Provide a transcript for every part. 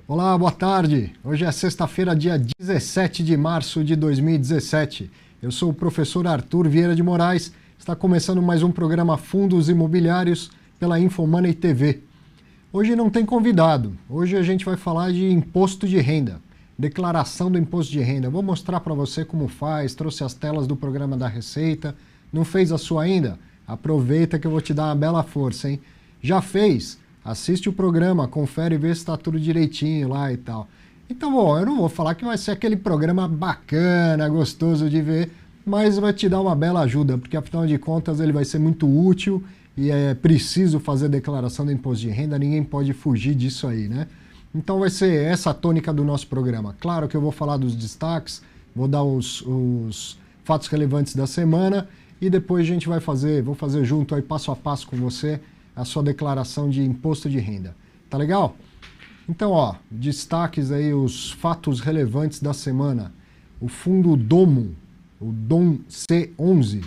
Olá, boa tarde. Hoje é sexta-feira, dia 17 de março de 2017. Eu sou o professor Arthur Vieira de Moraes. Está começando mais um programa Fundos Imobiliários pela Infomoney TV. Hoje não tem convidado. Hoje a gente vai falar de imposto de renda, declaração do imposto de renda. Vou mostrar para você como faz, trouxe as telas do programa da Receita. Não fez a sua ainda? Aproveita que eu vou te dar uma bela força, hein? Já fez? Assiste o programa, confere e vê se está tudo direitinho lá e tal. Então, bom, eu não vou falar que vai ser aquele programa bacana, gostoso de ver, mas vai te dar uma bela ajuda, porque afinal de contas ele vai ser muito útil e é preciso fazer declaração do imposto de renda, ninguém pode fugir disso aí, né? Então vai ser essa a tônica do nosso programa. Claro que eu vou falar dos destaques, vou dar os fatos relevantes da semana e depois a gente vou fazer junto aí passo a passo com você a sua declaração de imposto de renda. Tá legal? Então, ó, destaques aí, os fatos relevantes da semana. O fundo Domo, o DOM C11,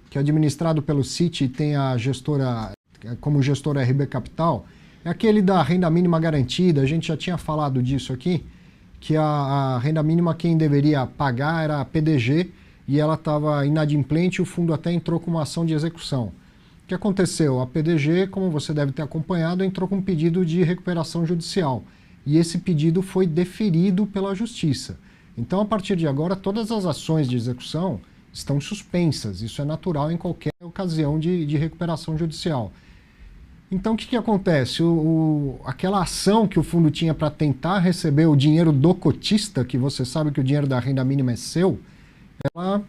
que é administrado pelo Citi e tem a gestora, como gestora RB Capital, é aquele da renda mínima garantida. A gente já tinha falado disso aqui, que a renda mínima quem deveria pagar era a PDG e ela estava inadimplente e o fundo até entrou com uma ação de execução. O que aconteceu? A PDG, como você deve ter acompanhado, entrou com um pedido de recuperação judicial e esse pedido foi deferido pela Justiça. Então, a partir de agora, todas as ações de execução estão suspensas. Isso é natural em qualquer ocasião de recuperação judicial. Então, o que acontece? Aquela ação que o fundo tinha para tentar receber o dinheiro do cotista, que você sabe que o dinheiro da renda mínima é seu, ela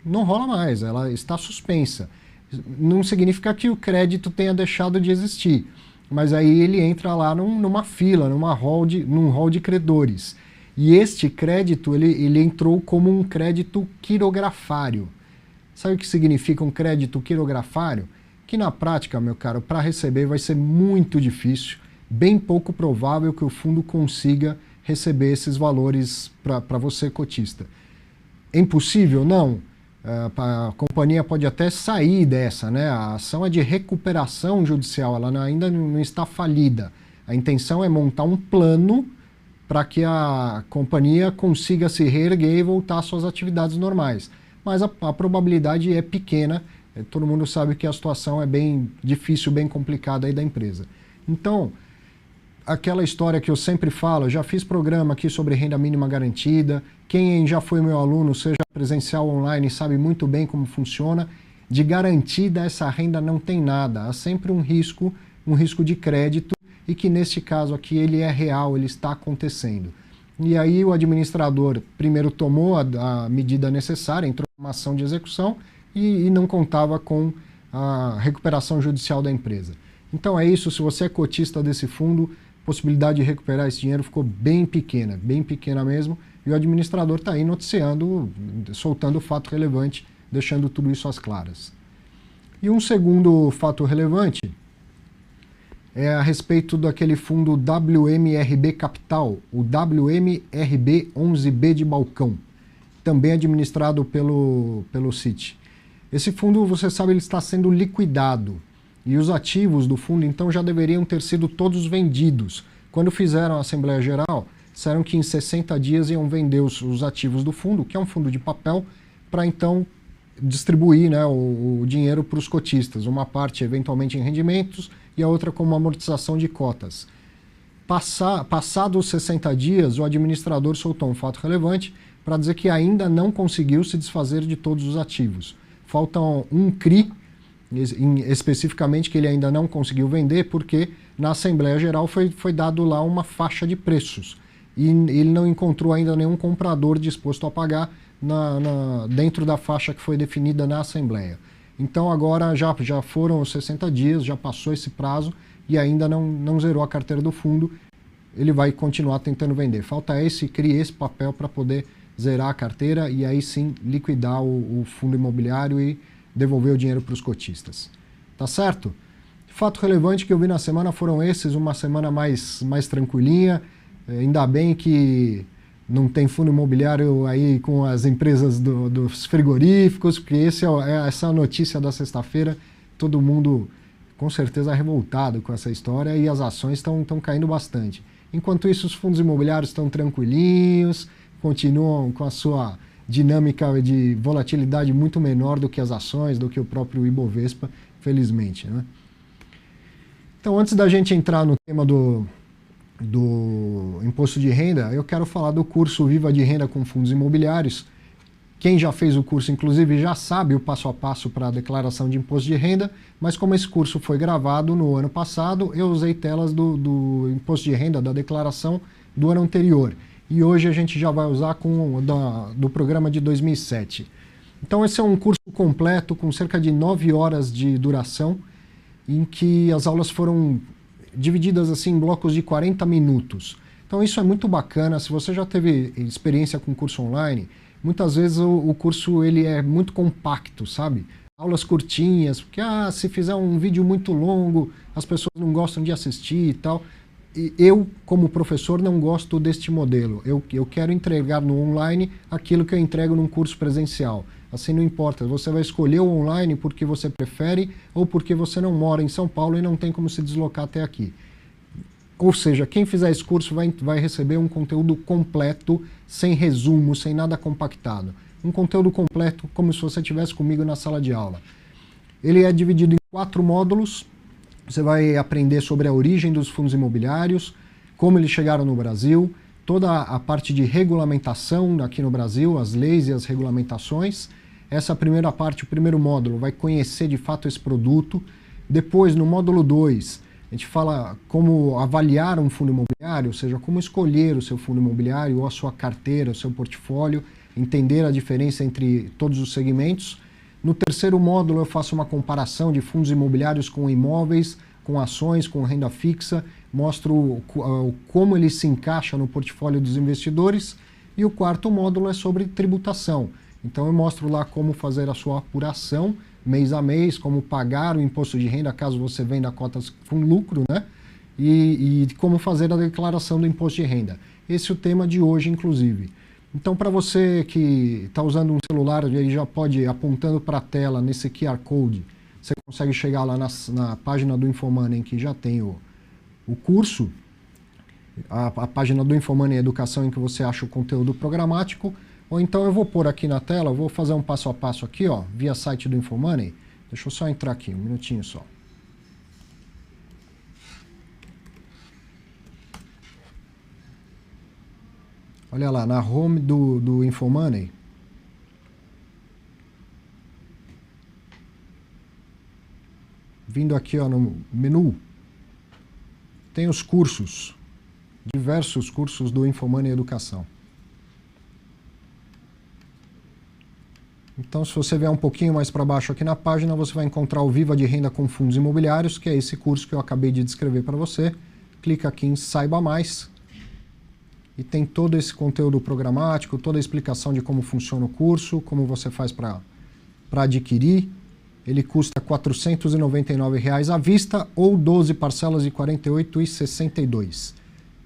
não rola mais, ela está suspensa. Não significa que o crédito tenha deixado de existir, mas aí ele entra lá numa fila, num hall de credores. E este crédito, ele entrou como um crédito quirografário. Sabe o que significa um crédito quirografário? Que na prática, meu caro, para receber vai ser muito difícil, bem pouco provável que o fundo consiga receber esses valores para você, cotista. É impossível? Não. A companhia pode até sair dessa, né? A ação é de recuperação judicial, ela ainda não está falida. A intenção é montar um plano para que a companhia consiga se reerguer e voltar às suas atividades normais. Mas a probabilidade é pequena, todo mundo sabe que a situação é bem difícil, bem complicada aí da empresa. Então, aquela história que eu sempre falo, já fiz programa aqui sobre renda mínima garantida, quem já foi meu aluno, seja presencial ou online, sabe muito bem como funciona. De garantida essa renda não tem nada, há sempre um risco de crédito e que neste caso aqui ele é real, ele está acontecendo. E aí o administrador primeiro tomou a medida necessária, entrou em uma ação de execução e não contava com a recuperação judicial da empresa. Então é isso, se você é cotista desse fundo, a possibilidade de recuperar esse dinheiro ficou bem pequena mesmo, e o administrador está aí noticiando, soltando o fato relevante, deixando tudo isso às claras. E um segundo fato relevante é a respeito daquele fundo WMRB Capital, o WMRB 11B de Balcão, também administrado pelo Citi. Esse fundo, você sabe, ele está sendo liquidado. E os ativos do fundo, então, já deveriam ter sido todos vendidos. Quando fizeram a Assembleia Geral, disseram que em 60 dias iam vender os ativos do fundo, que é um fundo de papel, para então distribuir, né, o dinheiro para os cotistas. Uma parte, eventualmente, em rendimentos e a outra como amortização de cotas. Passados os 60 dias, o administrador soltou um fato relevante para dizer que ainda não conseguiu se desfazer de todos os ativos. Faltam um CRI, especificamente, que ele ainda não conseguiu vender, porque na Assembleia Geral foi dado lá uma faixa de preços e ele não encontrou ainda nenhum comprador disposto a pagar dentro da faixa que foi definida na Assembleia. Então agora já foram os 60 dias, já passou esse prazo e ainda não zerou a carteira do fundo, ele vai continuar tentando vender. Falta esse papel para poder zerar a carteira e aí sim liquidar o fundo imobiliário e devolver o dinheiro para os cotistas. Tá certo? Fato relevante que eu vi na semana foram esses, uma semana mais tranquilinha, ainda bem que não tem fundo imobiliário aí com as empresas dos frigoríficos, porque essa é a notícia da sexta-feira, todo mundo com certeza revoltado com essa história e as ações estão caindo bastante. Enquanto isso, os fundos imobiliários estão tranquilinhos, continuam com a sua dinâmica de volatilidade muito menor do que as ações, do que o próprio Ibovespa, felizmente, né? Então, antes da gente entrar no tema do imposto de renda, eu quero falar do curso Viva de Renda com Fundos Imobiliários. Quem já fez o curso, inclusive, já sabe o passo a passo para a declaração de imposto de renda, mas como esse curso foi gravado no ano passado, eu usei telas do imposto de renda, da declaração do ano anterior. E hoje a gente já vai usar do programa de 2007. Então esse é um curso completo, com cerca de 9 horas de duração, em que as aulas foram divididas assim em blocos de 40 minutos. Então isso é muito bacana. Se você já teve experiência com curso online, muitas vezes o curso ele é muito compacto, sabe? Aulas curtinhas, porque se fizer um vídeo muito longo, as pessoas não gostam de assistir e tal. E eu, como professor, não gosto deste modelo. Eu quero entregar no online aquilo que eu entrego num curso presencial. Assim não importa, você vai escolher o online porque você prefere ou porque você não mora em São Paulo e não tem como se deslocar até aqui. Ou seja, quem fizer esse curso vai receber um conteúdo completo, sem resumo, sem nada compactado. Um conteúdo completo, como se você estivesse comigo na sala de aula. Ele é dividido em 4 módulos. Você vai aprender sobre a origem dos fundos imobiliários, como eles chegaram no Brasil, toda a parte de regulamentação aqui no Brasil, as leis e as regulamentações. Essa primeira parte, o primeiro módulo, vai conhecer de fato esse produto. Depois, no módulo 2, a gente fala como avaliar um fundo imobiliário, ou seja, como escolher o seu fundo imobiliário ou a sua carteira, o seu portfólio, entender a diferença entre todos os segmentos. No terceiro módulo eu faço uma comparação de fundos imobiliários com imóveis, com ações, com renda fixa, mostro como ele se encaixa no portfólio dos investidores. E o quarto módulo é sobre tributação. Então eu mostro lá como fazer a sua apuração mês a mês, como pagar o imposto de renda caso você venda cotas com lucro, né? E como fazer a declaração do imposto de renda. Esse é o tema de hoje, inclusive. Então, para você que está usando um celular, ele já pode ir apontando para a tela nesse QR Code. Você consegue chegar lá na página do Infomoney, em que já tem o curso. A página do Infomoney Educação, em que você acha o conteúdo programático. Ou então eu vou pôr aqui na tela, eu vou fazer um passo a passo aqui, ó, via site do Infomoney. Deixa eu só entrar aqui, um minutinho só. Olha lá, na home do Infomoney. Vindo aqui ó, no menu, tem os cursos, diversos cursos do Infomoney Educação. Então, se você vier um pouquinho mais para baixo aqui na página, você vai encontrar o Viva de Renda com Fundos Imobiliários, que é esse curso que eu acabei de descrever para você. Clica aqui em Saiba Mais. E tem todo esse conteúdo programático, toda a explicação de como funciona o curso, como você faz para adquirir. Ele custa R$ 499 à vista ou 12 parcelas de R$ 48,62.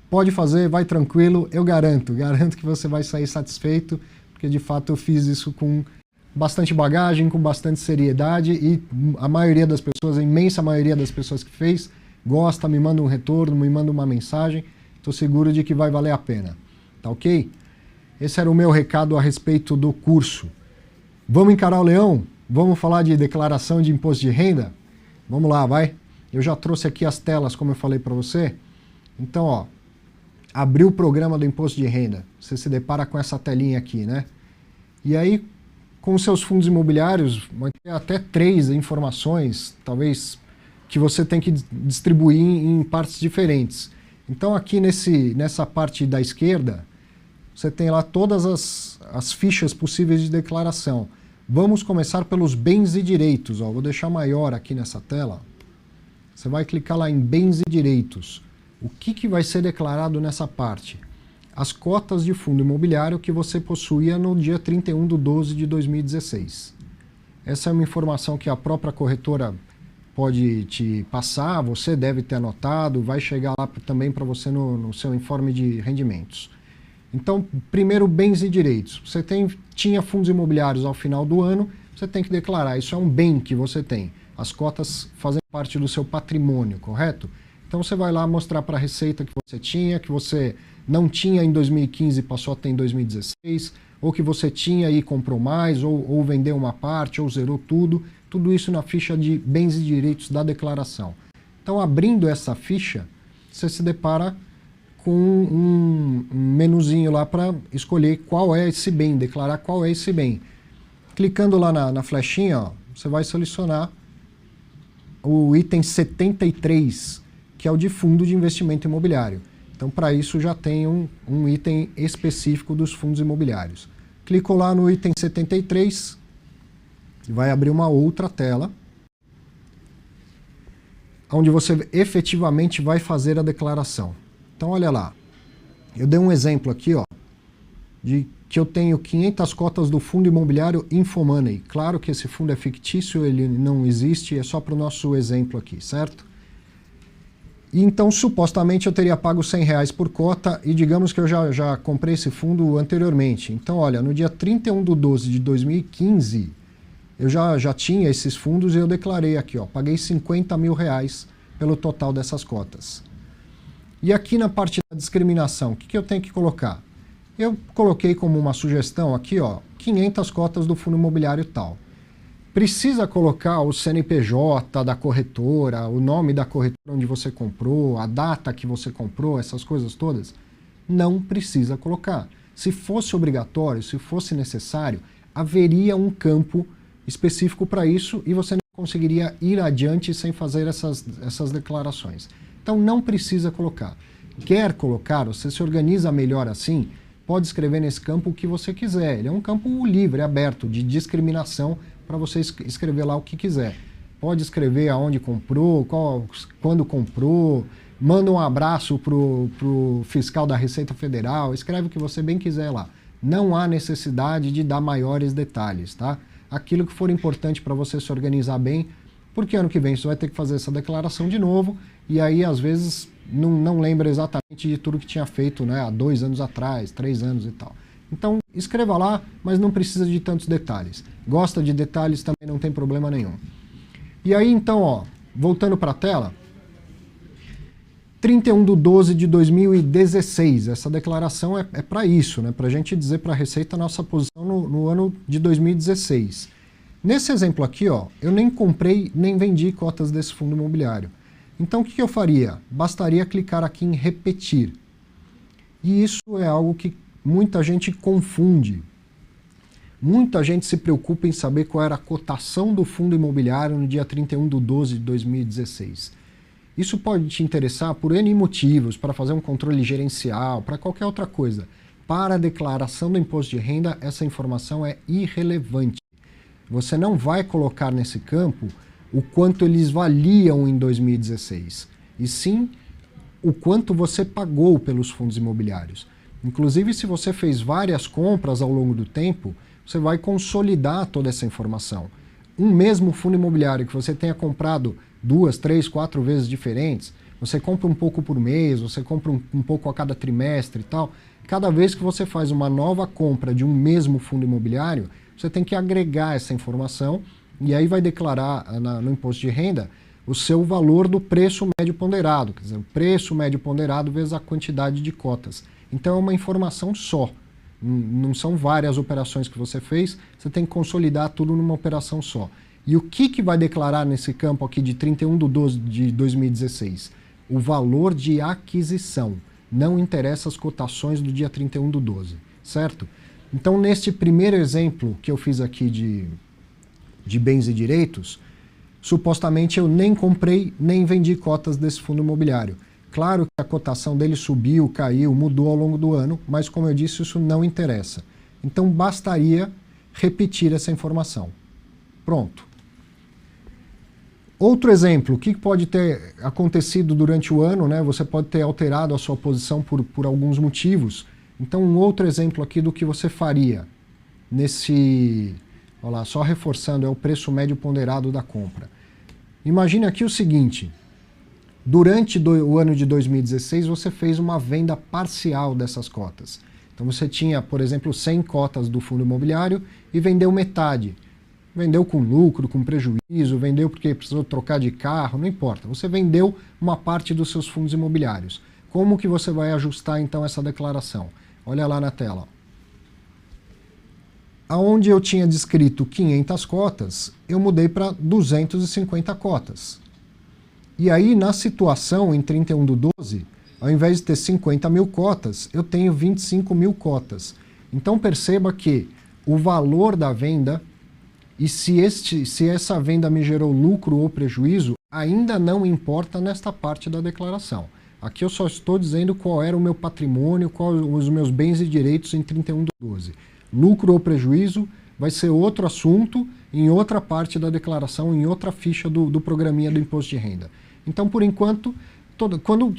Pode fazer, vai tranquilo, eu garanto que você vai sair satisfeito, porque de fato eu fiz isso com bastante bagagem, com bastante seriedade e a maioria das pessoas, a imensa maioria das pessoas que fez, gosta, me manda um retorno, me manda uma mensagem. Estou seguro de que vai valer a pena, tá ok? Esse era o meu recado a respeito do curso. Vamos encarar o leão? Vamos falar de declaração de imposto de renda? Vamos lá, vai. Eu já trouxe aqui as telas, como eu falei para você. Então, ó, abriu o programa do imposto de renda. Você se depara com essa telinha aqui, né? E aí, com os seus fundos imobiliários, vai ter até 3 informações, talvez, que você tem que distribuir em partes diferentes. Então aqui nessa parte da esquerda, você tem lá todas as fichas possíveis de declaração. Vamos começar pelos bens e direitos. Ó. Vou deixar maior aqui nessa tela. Você vai clicar lá em bens e direitos. O que vai ser declarado nessa parte? As cotas de fundo imobiliário que você possuía no dia 31/12/2016. Essa é uma informação que a própria corretora pode te passar, você deve ter anotado, vai chegar lá também para você no seu informe de rendimentos. Então, primeiro, bens e direitos. Você tinha fundos imobiliários ao final do ano, você tem que declarar, isso é um bem que você tem. As cotas fazem parte do seu patrimônio, correto? Então você vai lá mostrar para a Receita que você não tinha em 2015 e passou a ter em 2016, ou que você tinha e comprou mais, ou vendeu uma parte, ou zerou tudo isso na ficha de bens e direitos da declaração. Então, abrindo essa ficha, você se depara com um menuzinho lá para escolher qual é esse bem, declarar qual é esse bem. Clicando lá na flechinha, ó, você vai selecionar o item 73, que é o de fundo de investimento imobiliário. Então, para isso, já tem um item específico dos fundos imobiliários. Clicou lá no item 73, vai abrir uma outra tela, onde você efetivamente vai fazer a declaração. Então, olha lá. Eu dei um exemplo aqui, ó, de que eu tenho 500 cotas do fundo imobiliário Infomoney. Claro que esse fundo é fictício, ele não existe, é só para o nosso exemplo aqui, certo? E então, supostamente, eu teria pago R$100 por cota e digamos que eu já comprei esse fundo anteriormente. Então, olha, no dia 31/12/2015, eu já tinha esses fundos e eu declarei aqui, ó, paguei R$50 mil pelo total dessas cotas. E aqui na parte da discriminação, o que eu tenho que colocar? Eu coloquei como uma sugestão aqui, ó, 500 cotas do fundo imobiliário tal. Precisa colocar o CNPJ da corretora, o nome da corretora onde você comprou, a data que você comprou, essas coisas todas? Não precisa colocar. Se fosse obrigatório, se fosse necessário, haveria um campo específico para isso e você não conseguiria ir adiante sem fazer essas declarações. Então não precisa colocar. Quer colocar, você se organiza melhor assim, pode escrever nesse campo o que você quiser. Ele é um campo livre, aberto, de discriminação, para você escrever lá o que quiser. Pode escrever aonde comprou, quando comprou, manda um abraço pro fiscal da Receita Federal, escreve o que você bem quiser lá. Não há necessidade de dar maiores detalhes, tá? Aquilo que for importante para você se organizar bem, porque ano que vem você vai ter que fazer essa declaração de novo, e aí às vezes não lembra exatamente de tudo que tinha feito, né, há 2 anos atrás, 3 anos e tal. Então, escreva lá, mas não precisa de tantos detalhes. Gosta de detalhes, também não tem problema nenhum. E aí, então, ó, voltando para a tela, 31/12/2016, essa declaração é para isso, né, para a gente dizer para a Receita a nossa posição no ano de 2016. Nesse exemplo aqui, ó, eu nem comprei nem vendi cotas desse fundo imobiliário. Então, o que eu faria? Bastaria clicar aqui em repetir. E isso é algo que muita gente confunde. Muita gente se preocupa em saber qual era a cotação do fundo imobiliário no dia 31/12/2016. Isso pode te interessar por N motivos, para fazer um controle gerencial, para qualquer outra coisa. Para a declaração do imposto de renda, essa informação é irrelevante. Você não vai colocar nesse campo o quanto eles valiam em 2016, e sim o quanto você pagou pelos fundos imobiliários. Inclusive, se você fez várias compras ao longo do tempo, você vai consolidar toda essa informação. Um mesmo fundo imobiliário que você tenha comprado 2, 3, 4 vezes diferentes, você compra um pouco por mês, você compra um pouco a cada trimestre e tal, cada vez que você faz uma nova compra de um mesmo fundo imobiliário, você tem que agregar essa informação e aí vai declarar no imposto de renda o seu valor do preço médio ponderado, quer dizer, o preço médio ponderado vezes a quantidade de cotas. Então é uma informação só, não são várias operações que você fez, você tem que consolidar tudo numa operação só. E o que vai declarar nesse campo aqui de 31/12/2016? O valor de aquisição, não interessa as cotações do dia 31/12, certo? Então neste primeiro exemplo que eu fiz aqui de bens e direitos, supostamente eu nem comprei nem vendi cotas desse fundo imobiliário. Claro que a cotação dele subiu, caiu, mudou ao longo do ano, mas como eu disse, isso não interessa. Então bastaria repetir essa informação. Pronto. Outro exemplo, o que pode ter acontecido durante o ano, né? Você pode ter alterado a sua posição por alguns motivos. Então um outro exemplo aqui do que você faria nesse... Olha lá, só reforçando, é o preço médio ponderado da compra. Imagine aqui o seguinte, durante o ano de 2016 você fez uma venda parcial dessas cotas. Então você tinha, por exemplo, 100 cotas do fundo imobiliário e vendeu metade. Vendeu com lucro, com prejuízo, vendeu porque precisou trocar de carro, não importa. Você vendeu uma parte dos seus fundos imobiliários. Como que você vai ajustar então essa declaração? Olha lá na tela. Aonde eu tinha descrito 500 cotas, eu mudei para 250 cotas. E aí, na situação em 31/12, ao invés de ter 50 mil cotas, eu tenho 25 mil cotas. Então perceba que o valor da venda e se essa venda me gerou lucro ou prejuízo, ainda não importa nesta parte da declaração. Aqui eu só estou dizendo qual era o meu patrimônio, quais os meus bens e direitos em 31/12. Lucro ou prejuízo vai ser outro assunto em outra parte da declaração, em outra ficha do programinha do imposto de renda. Então, por enquanto,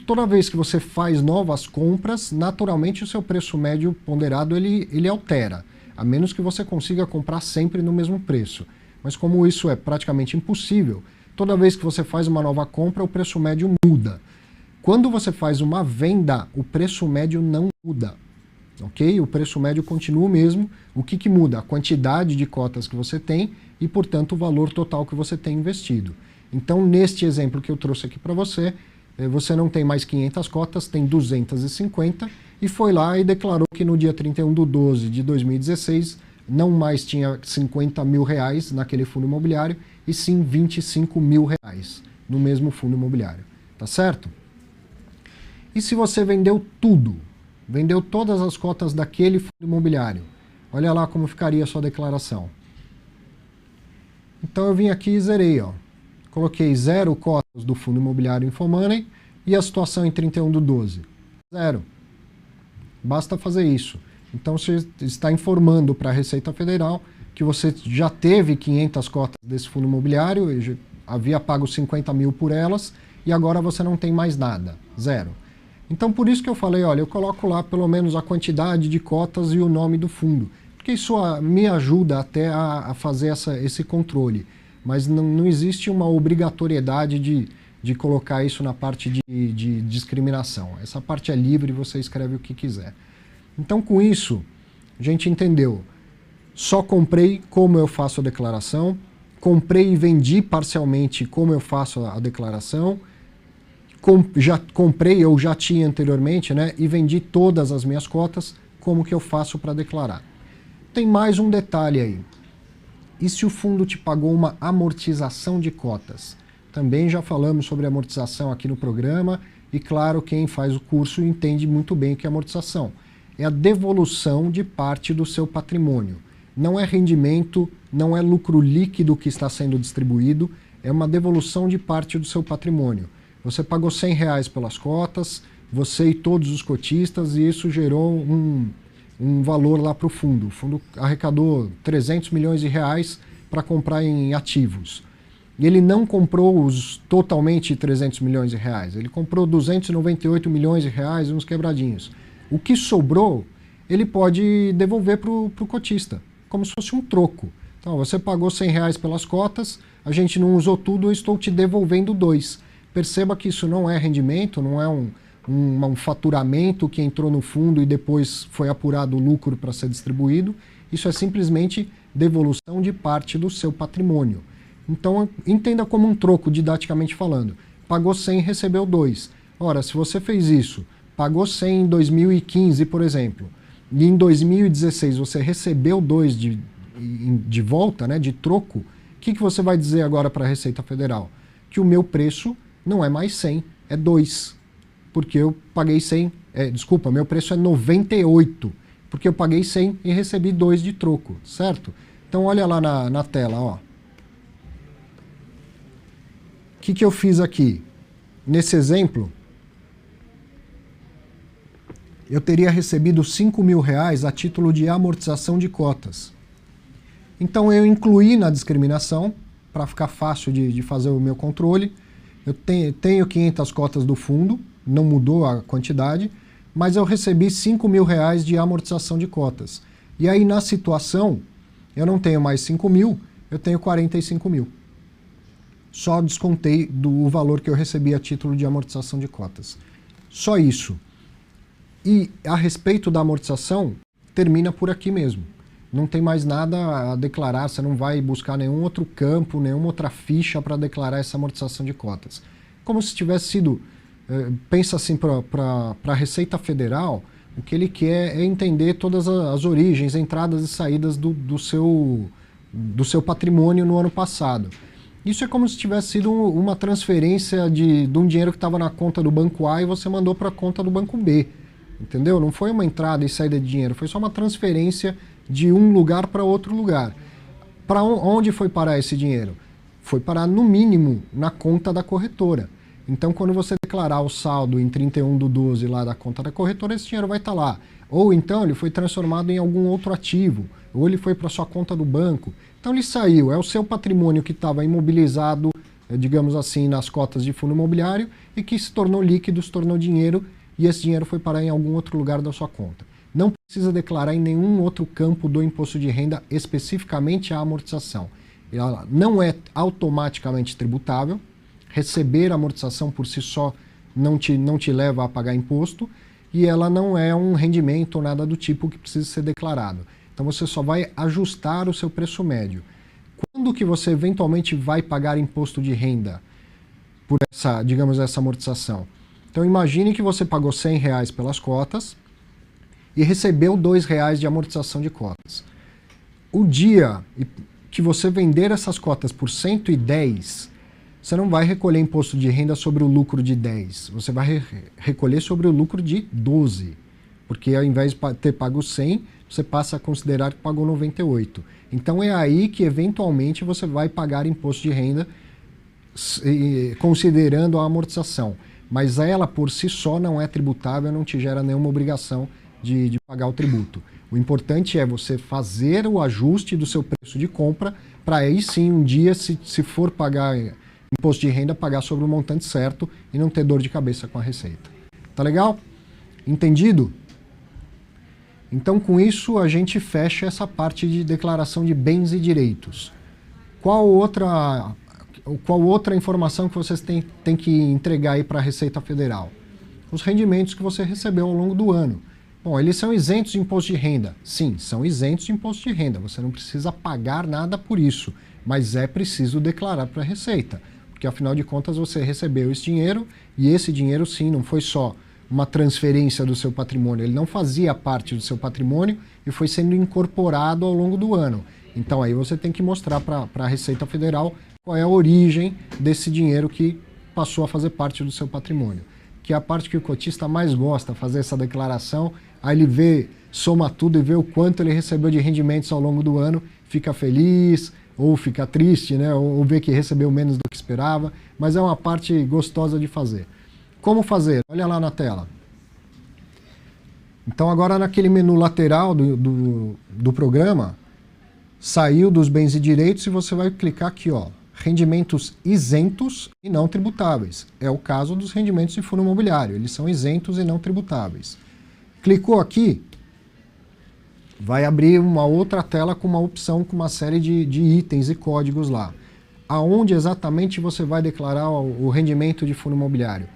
toda vez que você faz novas compras, naturalmente o seu preço médio ponderado ele altera, a menos que você consiga comprar sempre no mesmo preço. Mas como isso é praticamente impossível, toda vez que você faz uma nova compra, o preço médio muda. Quando você faz uma venda, o preço médio não muda. Ok? O preço médio continua o mesmo. O que muda? A quantidade de cotas que você tem e, portanto, o valor total que você tem investido. Então, neste exemplo que eu trouxe aqui para você, você não tem mais 500 cotas, tem 250 e foi lá e declarou que no dia 31/12 de 2016 não mais tinha 50 mil reais naquele fundo imobiliário e sim 25 mil reais no mesmo fundo imobiliário. Tá certo? E se você vendeu tudo? Vendeu todas as cotas daquele fundo imobiliário. Olha lá como ficaria a sua declaração. Então eu vim aqui e zerei, ó. Coloquei 0 cotas do fundo imobiliário Infomoney e a situação em 31/12. 0. Basta fazer isso. Então você está informando para a Receita Federal que você já teve 500 cotas desse fundo imobiliário, já havia pago 50 mil por elas e agora você não tem mais nada. 0. Então, por isso que eu falei, olha, eu coloco lá pelo menos a quantidade de cotas e o nome do fundo, porque isso me ajuda até a fazer esse controle. Mas não existe uma obrigatoriedade de colocar isso na parte de discriminação. Essa parte é livre, você escreve o que quiser. Então, com isso, a gente entendeu. Só comprei como eu faço a declaração, comprei e vendi parcialmente como eu faço a declaração, já comprei, eu já tinha anteriormente, né, e vendi todas as minhas cotas, como que eu faço para declarar. Tem mais um detalhe aí. E se o fundo te pagou uma amortização de cotas? Também já falamos sobre amortização aqui no programa, e claro, quem faz o curso entende muito bem o que é amortização. É a devolução de parte do seu patrimônio. Não é rendimento, não é lucro líquido que está sendo distribuído, é uma devolução de parte do seu patrimônio. Você pagou R$100 pelas cotas, você e todos os cotistas, e isso gerou um valor lá para o fundo. O fundo arrecadou 300 milhões de reais para comprar em ativos. E ele não comprou totalmente 300 milhões de reais, ele comprou 298 milhões de reais e uns quebradinhos. O que sobrou, ele pode devolver para o cotista, como se fosse um troco. Então, você pagou R$100 pelas cotas, a gente não usou tudo, eu estou te devolvendo 2. Perceba que isso não é rendimento, não é um faturamento que entrou no fundo e depois foi apurado o lucro para ser distribuído. Isso é simplesmente devolução de parte do seu patrimônio. Então, entenda como um troco, didaticamente falando. Pagou 100, recebeu 2. Ora, se você fez isso, pagou 100 em 2015, por exemplo, e em 2016 você recebeu 2 de volta, né, de troco, o que você vai dizer agora para a Receita Federal? Que o meu preço não é mais 100, é 2. Porque eu paguei 100, desculpa, meu preço é 98, porque eu paguei 100 e recebi 2 de troco, certo? Então olha lá na tela, ó. O que eu fiz aqui? Nesse exemplo, eu teria recebido 5 mil reais a título de amortização de cotas. Então eu incluí na discriminação, para ficar fácil de fazer o meu controle. Eu tenho 500 cotas do fundo, não mudou a quantidade, mas eu recebi 5 mil reais de amortização de cotas. E aí na situação, eu não tenho mais 5 mil, eu tenho 45 mil. Só descontei do valor que eu recebi a título de amortização de cotas. Só isso. E a respeito da amortização, termina por aqui mesmo. não tem mais nada a declarar, você não vai buscar nenhum outro campo, nenhuma outra ficha para declarar essa amortização de cotas. Como se tivesse sido, pensa assim, para a Receita Federal, o que ele quer é entender todas as origens, entradas e saídas do seu patrimônio no ano passado. Isso é como se tivesse sido uma transferência de um dinheiro que estava na conta do banco A e você mandou para a conta do banco B. Entendeu? Não foi uma entrada e saída de dinheiro, foi só uma transferência de um lugar para outro lugar. Para onde foi parar esse dinheiro? Foi parar, no mínimo, na conta da corretora. Então, quando você declarar o saldo em 31/12 lá da conta da corretora, esse dinheiro vai estar lá. Ou então ele foi transformado em algum outro ativo, ou ele foi para sua conta do banco. Então ele saiu, é o seu patrimônio que estava imobilizado, digamos assim, nas cotas de fundo imobiliário e que se tornou líquido, se tornou dinheiro e esse dinheiro foi parar em algum outro lugar da sua conta. Não precisa declarar em nenhum outro campo do imposto de renda especificamente a amortização. Ela não é automaticamente tributável. Receber a amortização por si só não te leva a pagar imposto e ela não é um rendimento ou nada do tipo que precisa ser declarado. Então você só vai ajustar o seu preço médio. Quando que você eventualmente vai pagar imposto de renda por essa, digamos, essa amortização? Então imagine que você pagou R$100 pelas cotas e recebeu R$2 de amortização de cotas. O dia que você vender essas cotas por 110, você não vai recolher imposto de renda sobre o lucro de 10, você vai recolher sobre o lucro de 12, porque ao invés de ter pago 100, você passa a considerar que pagou 98. Então é aí que eventualmente você vai pagar imposto de renda considerando a amortização, mas ela por si só não é tributável, não te gera nenhuma obrigação de pagar o tributo. O importante é você fazer o ajuste do seu preço de compra para aí sim um dia, se for pagar imposto de renda, pagar sobre o montante certo e não ter dor de cabeça com a Receita. Tá legal? Entendido? Então, com isso, a gente fecha essa parte de declaração de bens e direitos. Qual outra informação que vocês têm que entregar aí para a Receita Federal? Os rendimentos que você recebeu ao longo do ano. Bom, eles são isentos de imposto de renda. Sim, são isentos de imposto de renda. Você não precisa pagar nada por isso, mas é preciso declarar para a Receita. Porque, afinal de contas, você recebeu esse dinheiro e esse dinheiro, sim, não foi só uma transferência do seu patrimônio, ele não fazia parte do seu patrimônio e foi sendo incorporado ao longo do ano. Então aí você tem que mostrar para a Receita Federal qual é a origem desse dinheiro que passou a fazer parte do seu patrimônio. Que é a parte que o cotista mais gosta, fazer essa declaração, aí ele soma tudo e vê o quanto ele recebeu de rendimentos ao longo do ano, fica feliz ou fica triste, né? Ou vê que recebeu menos do que esperava, mas é uma parte gostosa de fazer. Como fazer? Olha lá na tela. Então agora naquele menu lateral do programa, saiu dos bens e direitos e você vai clicar aqui, ó, rendimentos isentos e não tributáveis. É o caso dos rendimentos de fundo imobiliário, eles são isentos e não tributáveis. Clicou aqui, vai abrir uma outra tela com uma opção com uma série de itens e códigos lá. Aonde exatamente você vai declarar o rendimento de fundo imobiliário?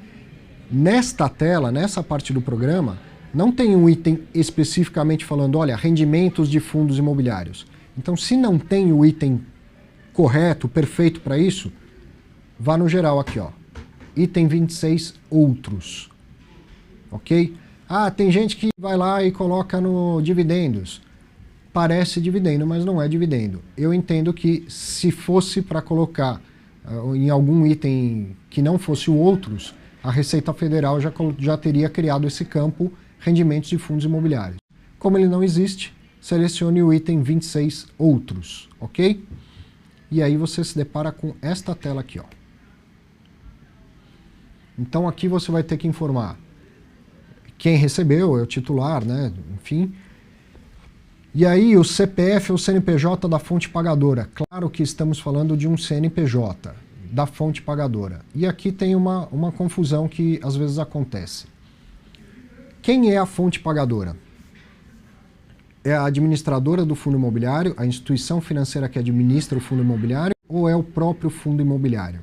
Nesta tela, nessa parte do programa, não tem um item especificamente falando, olha, rendimentos de fundos imobiliários. Então, se não tem o item correto, perfeito para isso, vá no geral aqui, ó. Item 26, outros. Ok? Ah, tem gente que vai lá e coloca no dividendos. Parece dividendo, mas não é dividendo. Eu entendo que se fosse para colocar em algum item que não fosse o outros, a Receita Federal já teria criado esse campo rendimentos de fundos imobiliários. Como ele não existe, selecione o item 26 outros, ok? E aí você se depara com esta tela aqui, ó. Então aqui você vai ter que informar quem recebeu, é o titular, né? Enfim. E aí o CPF ou CNPJ da fonte pagadora. Claro que estamos falando de um CNPJ da fonte pagadora. E aqui tem uma confusão que às vezes acontece. Quem é a fonte pagadora? É a administradora do fundo imobiliário, a instituição financeira que administra o fundo imobiliário, ou é o próprio fundo imobiliário?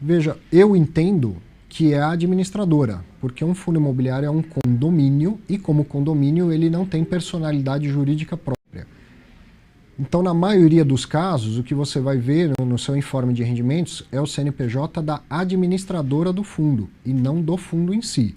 Veja, eu entendo que é a administradora, porque um fundo imobiliário é um condomínio e, como condomínio, ele não tem personalidade jurídica própria. Então, na maioria dos casos, o que você vai ver no seu informe de rendimentos é o CNPJ da administradora do fundo e não do fundo em si.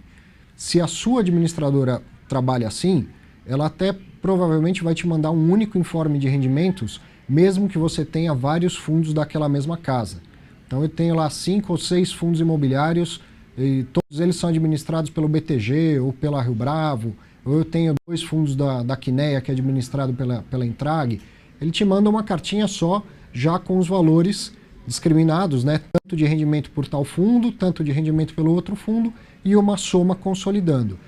Se a sua administradora trabalha assim, ela até provavelmente vai te mandar um único informe de rendimentos, mesmo que você tenha vários fundos daquela mesma casa. Então eu tenho lá 5 ou 6 fundos imobiliários e todos eles são administrados pelo BTG ou pela Rio Bravo, ou eu tenho 2 fundos da Quineia, que é administrado pela Intrag. Ele te manda uma cartinha só, já com os valores discriminados, né? Tanto de rendimento por tal fundo, tanto de rendimento pelo outro fundo e uma soma consolidando.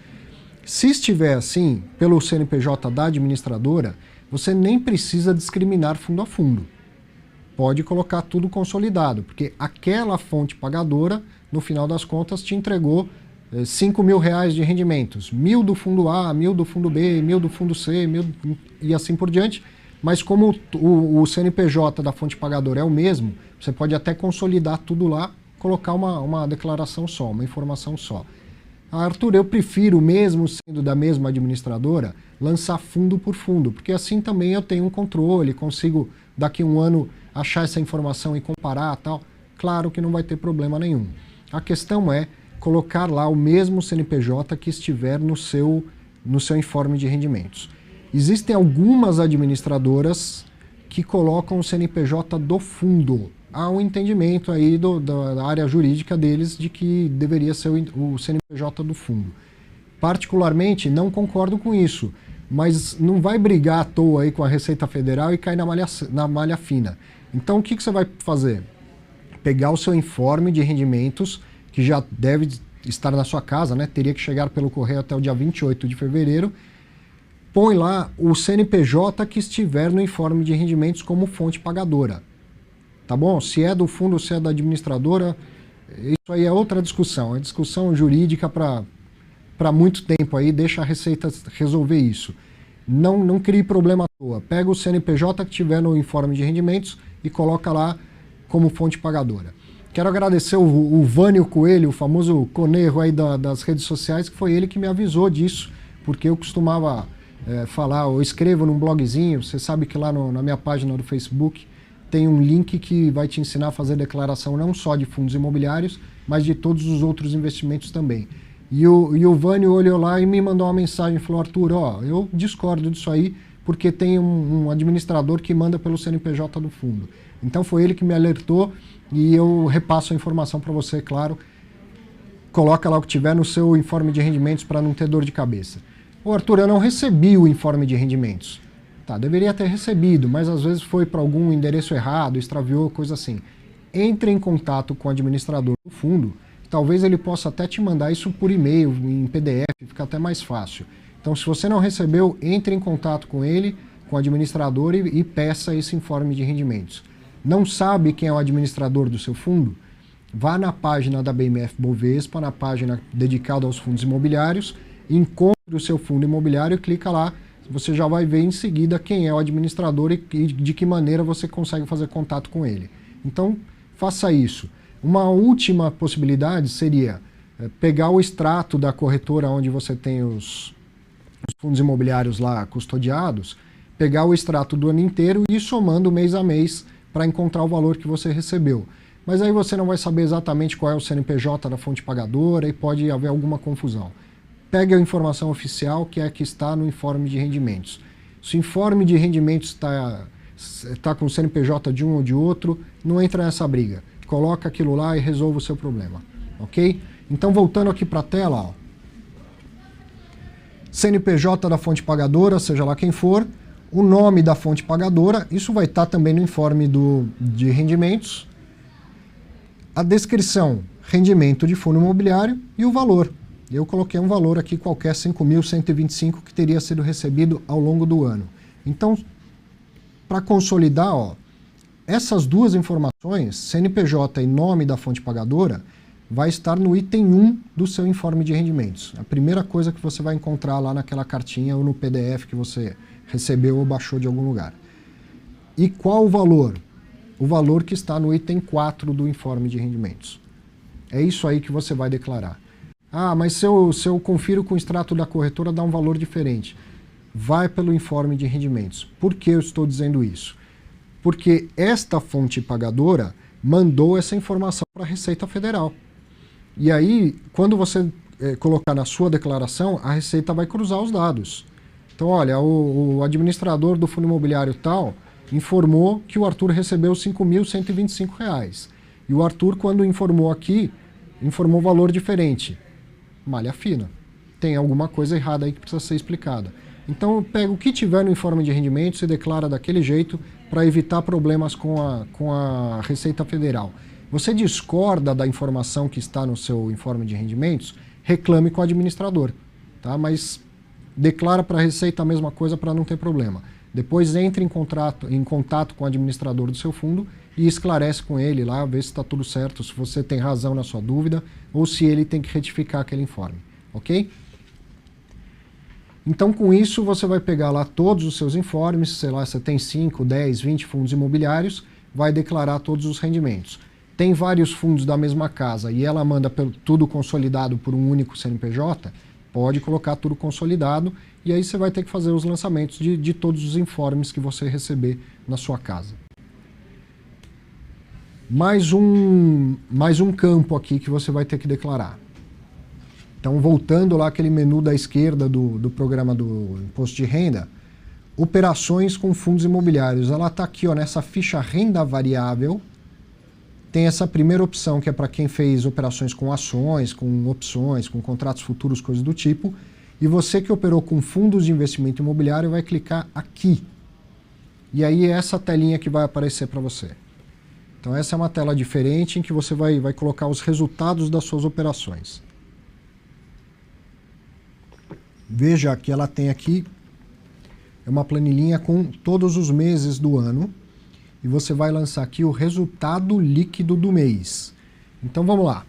Se estiver assim, pelo CNPJ da administradora, você nem precisa discriminar fundo a fundo. Pode colocar tudo consolidado, porque aquela fonte pagadora, no final das contas, te entregou R$5.000 de rendimentos. 1.000 do fundo A, 1.000 do fundo B, 1.000 do fundo C, 1.000 e assim por diante. Mas como o CNPJ da fonte pagadora é o mesmo, você pode até consolidar tudo lá, colocar uma declaração só, uma informação só. Arthur, eu prefiro, mesmo sendo da mesma administradora, lançar fundo por fundo, porque assim também eu tenho um controle, consigo daqui a um ano achar essa informação e comparar tal. Claro que não vai ter problema nenhum. A questão é colocar lá o mesmo CNPJ que estiver no seu informe de rendimentos. Existem algumas administradoras que colocam o CNPJ do fundo. Há um entendimento aí da área jurídica deles de que deveria ser o CNPJ do fundo. Particularmente, não concordo com isso, mas não vai brigar à toa aí com a Receita Federal e cair na malha fina. Então, o que você vai fazer? Pegar o seu informe de rendimentos, que já deve estar na sua casa, né? Teria que chegar pelo correio até o dia 28 de fevereiro. Põe lá o CNPJ que estiver no informe de rendimentos como fonte pagadora. Tá bom? Se é do fundo ou se é da administradora, isso aí é outra discussão. É discussão jurídica para muito tempo aí, deixa a Receita resolver isso. Não crie problema à toa. Pega o CNPJ que tiver no informe de rendimentos e coloca lá como fonte pagadora. Quero agradecer o Vânio Coelho, o famoso conejo aí das redes sociais, que foi ele que me avisou disso, porque eu costumava falar, eu escrevo num blogzinho, você sabe que lá na minha página do Facebook tem um link que vai te ensinar a fazer declaração não só de fundos imobiliários, mas de todos os outros investimentos também. E o Vânio olhou lá e me mandou uma mensagem, falou, Arthur, eu discordo disso aí, porque tem um administrador que manda pelo CNPJ do fundo. Então foi ele que me alertou e eu repasso a informação para você, claro. Coloca lá o que tiver no seu informe de rendimentos para não ter dor de cabeça. Ô Arthur, eu não recebi o informe de rendimentos. Tá, deveria ter recebido, mas às vezes foi para algum endereço errado, extraviou, coisa assim. Entre em contato com o administrador do fundo, talvez ele possa até te mandar isso por e-mail, em PDF, fica até mais fácil. Então, se você não recebeu, entre em contato com ele, com o administrador e peça esse informe de rendimentos. Não sabe quem é o administrador do seu fundo? Vá na página da BMF Bovespa, na página dedicada aos fundos imobiliários, encontre o seu fundo imobiliário e clica lá. Você já vai ver em seguida quem é o administrador e de que maneira você consegue fazer contato com ele. Então, faça isso. Uma última possibilidade seria pegar o extrato da corretora onde você tem os fundos imobiliários lá custodiados, pegar o extrato do ano inteiro e ir somando mês a mês para encontrar o valor que você recebeu. Mas aí você não vai saber exatamente qual é o CNPJ da fonte pagadora e pode haver alguma confusão. Pegue a informação oficial, que é a que está no informe de rendimentos. Se o informe de rendimentos está com o CNPJ de um ou de outro, não entra nessa briga. Coloca aquilo lá e resolva o seu problema. Ok? Então, voltando aqui para a tela, ó. CNPJ da fonte pagadora, seja lá quem for, o nome da fonte pagadora, isso vai estar também no informe de rendimentos, a descrição, rendimento de fundo imobiliário e o valor. Eu coloquei um valor aqui qualquer, 5.125, que teria sido recebido ao longo do ano. Então, para consolidar, ó, essas duas informações, CNPJ e nome da fonte pagadora, vai estar no item 1 do seu informe de rendimentos. A primeira coisa que você vai encontrar lá naquela cartinha ou no PDF que você recebeu ou baixou de algum lugar. E qual o valor? O valor que está no item 4 do informe de rendimentos. É isso aí que você vai declarar. Ah, mas se eu confiro com o extrato da corretora, dá um valor diferente. Vai pelo informe de rendimentos. Por que eu estou dizendo isso? Porque esta fonte pagadora mandou essa informação para a Receita Federal. E aí, quando você colocar na sua declaração, a Receita vai cruzar os dados. Então, olha, o administrador do fundo imobiliário tal informou que o Arthur recebeu R$ 5.125. E o Arthur, quando informou aqui, informou valor diferente. Malha fina. Tem alguma coisa errada aí que precisa ser explicada. Então, eu pego o que tiver no informe de rendimentos e declara daquele jeito para evitar problemas com a Receita Federal. Você discorda da informação que está no seu informe de rendimentos, reclame com o administrador, tá? Mas declara para a Receita a mesma coisa para não ter problema. Depois entre em contato com o administrador do seu fundo e esclarece com ele lá, vê se está tudo certo, se você tem razão na sua dúvida ou se ele tem que retificar aquele informe, ok? Então, com isso, você vai pegar lá todos os seus informes, sei lá, você tem 5, 10, 20 fundos imobiliários, vai declarar todos os rendimentos. Tem vários fundos da mesma casa e ela manda tudo consolidado por um único CNPJ, pode colocar tudo consolidado e aí você vai ter que fazer os lançamentos de todos os informes que você receber na sua casa. Mais um campo aqui que você vai ter que declarar. Então, voltando lá aquele menu da esquerda do programa do Imposto de Renda, operações com fundos imobiliários. Ela está aqui ó, nessa ficha renda variável. Tem essa primeira opção que é para quem fez operações com ações, com opções, com contratos futuros, coisas do tipo. E você que operou com fundos de investimento imobiliário vai clicar aqui. E aí é essa telinha que vai aparecer para você. Então essa é uma tela diferente em que você vai colocar os resultados das suas operações. Veja que ela tem aqui uma planilhinha com todos os meses do ano. E você vai lançar aqui o resultado líquido do mês. Então vamos lá.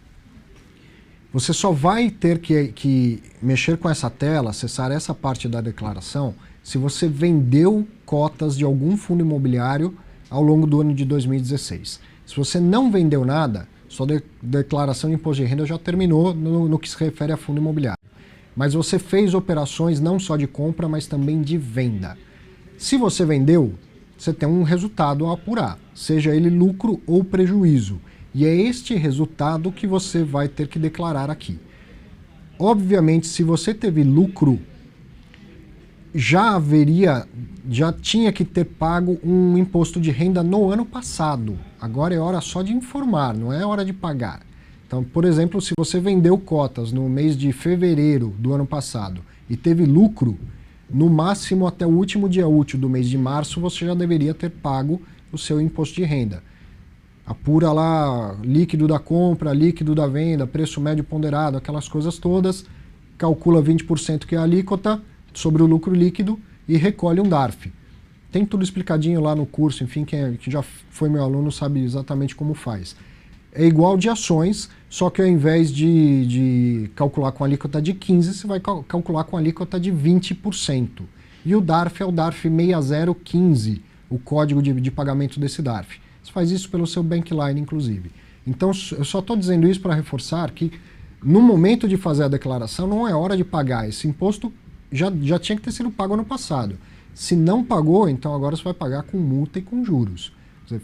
Você só vai ter que mexer com essa tela, acessar essa parte da declaração, se você vendeu cotas de algum fundo imobiliário ao longo do ano de 2016. Se você não vendeu nada, sua declaração de imposto de renda já terminou no que se refere a fundo imobiliário. Mas você fez operações não só de compra, mas também de venda. Se você vendeu, você tem um resultado a apurar, seja ele lucro ou prejuízo. E é este resultado que você vai ter que declarar aqui. Obviamente, se você teve lucro, já tinha que ter pago um imposto de renda no ano passado. Agora é hora só de informar, não é hora de pagar. Então, por exemplo, se você vendeu cotas no mês de fevereiro do ano passado e teve lucro, no máximo até o último dia útil do mês de março, você já deveria ter pago o seu imposto de renda. Apura lá líquido da compra, líquido da venda, preço médio ponderado, aquelas coisas todas, calcula 20% que é a alíquota sobre o lucro líquido e recolhe um DARF. Tem tudo explicadinho lá no curso, enfim, quem já foi meu aluno sabe exatamente como faz. É igual de ações, só que ao invés de calcular com a alíquota de 15%, você vai calcular com a alíquota de 20%. E o DARF é o DARF 6015, o código de pagamento desse DARF. Você faz isso pelo seu Bankline, inclusive. Então, eu só estou dizendo isso para reforçar que no momento de fazer a declaração não é hora de pagar. Esse imposto já tinha que ter sido pago ano passado. Se não pagou, então agora você vai pagar com multa e com juros.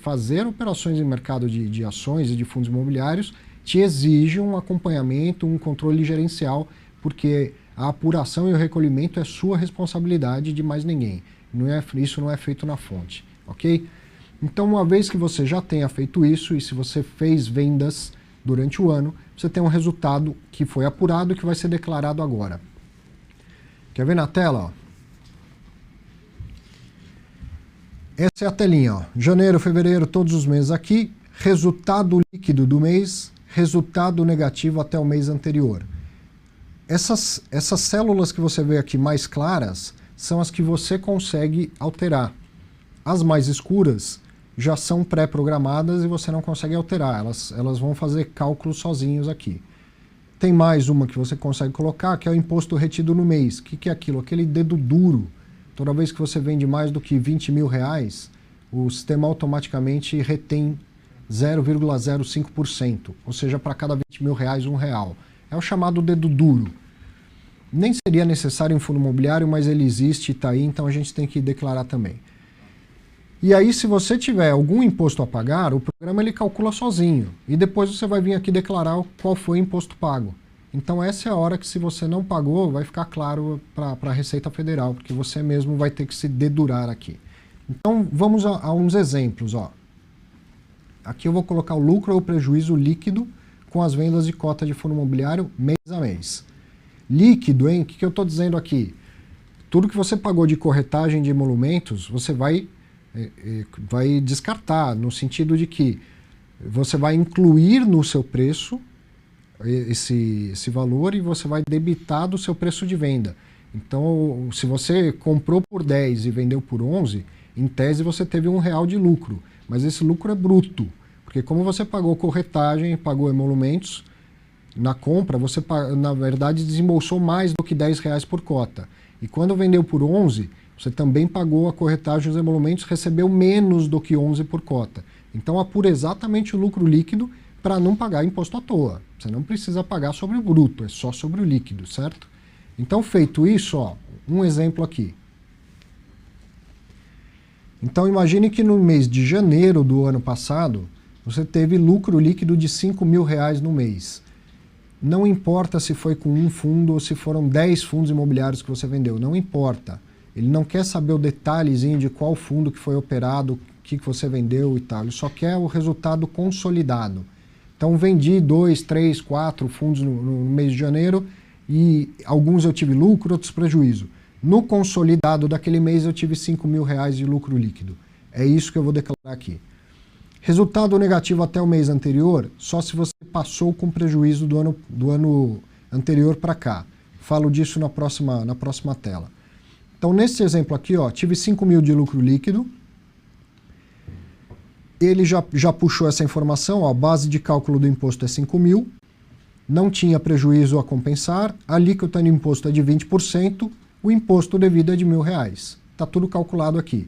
Fazer operações em mercado de ações e de fundos imobiliários te exige um acompanhamento, um controle gerencial, porque a apuração e o recolhimento é sua responsabilidade de mais ninguém. Isso não é feito na fonte, ok? Então, uma vez que você já tenha feito isso, e se você fez vendas durante o ano, você tem um resultado que foi apurado e que vai ser declarado agora. Quer ver na tela? Ó? Essa é a telinha, ó. Janeiro, fevereiro, todos os meses aqui, resultado líquido do mês, resultado negativo até o mês anterior. Essas células que você vê aqui mais claras são as que você consegue alterar. As mais escuras já são pré-programadas e você não consegue alterar, elas vão fazer cálculos sozinhos aqui. Tem mais uma que você consegue colocar, que é o imposto retido no mês. O que é aquilo? Aquele dedo duro. Toda vez que você vende mais do que R$20 mil, o sistema automaticamente retém 0,05%, ou seja, para cada 20 mil reais, R$1. É o chamado dedo duro. Nem seria necessário em fundo imobiliário, mas ele existe e está aí, então a gente tem que declarar também. E aí, se você tiver algum imposto a pagar, o programa ele calcula sozinho. E depois você vai vir aqui declarar qual foi o imposto pago. Então essa é a hora que, se você não pagou, vai ficar claro para a Receita Federal, porque você mesmo vai ter que se dedurar aqui. Então vamos a uns exemplos. Ó. Aqui eu vou colocar o lucro ou prejuízo líquido com as vendas de cota de fundo imobiliário mês a mês. Líquido, hein? O que eu estou dizendo aqui? Tudo que você pagou de corretagem de emolumentos, você vai descartar, no sentido de que você vai incluir no seu preço esse valor e você vai debitar do seu preço de venda. Então, se você comprou por 10 e vendeu por 11, em tese você teve R$1 de lucro, mas esse lucro é bruto, porque como você pagou corretagem e pagou emolumentos, na compra você, na verdade, desembolsou mais do que R$10 por cota. E quando vendeu por 11, você também pagou a corretagem dos emolumentos, recebeu menos do que 11 por cota. Então apura exatamente o lucro líquido para não pagar imposto à toa. Você não precisa pagar sobre o bruto, é só sobre o líquido, certo? Então, feito isso, ó, um exemplo aqui. Então imagine que no mês de janeiro do ano passado, você teve lucro líquido de R$5 mil no mês. Não importa se foi com um fundo ou se foram 10 fundos imobiliários que você vendeu, não importa. Ele não quer saber o detalhezinho de qual fundo que foi operado, o que você vendeu e tal. Ele só quer o resultado consolidado. Então vendi 2, 3, 4 fundos no mês de janeiro e alguns eu tive lucro, outros prejuízo. No consolidado daquele mês eu tive R$5 mil de lucro líquido. É isso que eu vou declarar aqui. Resultado negativo até o mês anterior, só se você passou com prejuízo do ano anterior para cá. Falo disso na próxima tela. Então, nesse exemplo aqui, ó, tive 5 mil de lucro líquido. Ele já puxou essa informação, ó, a base de cálculo do imposto é 5 mil. Não tinha prejuízo a compensar. A alíquota de imposto é de 20%. O imposto devido é de R$1.000. Está tudo calculado aqui.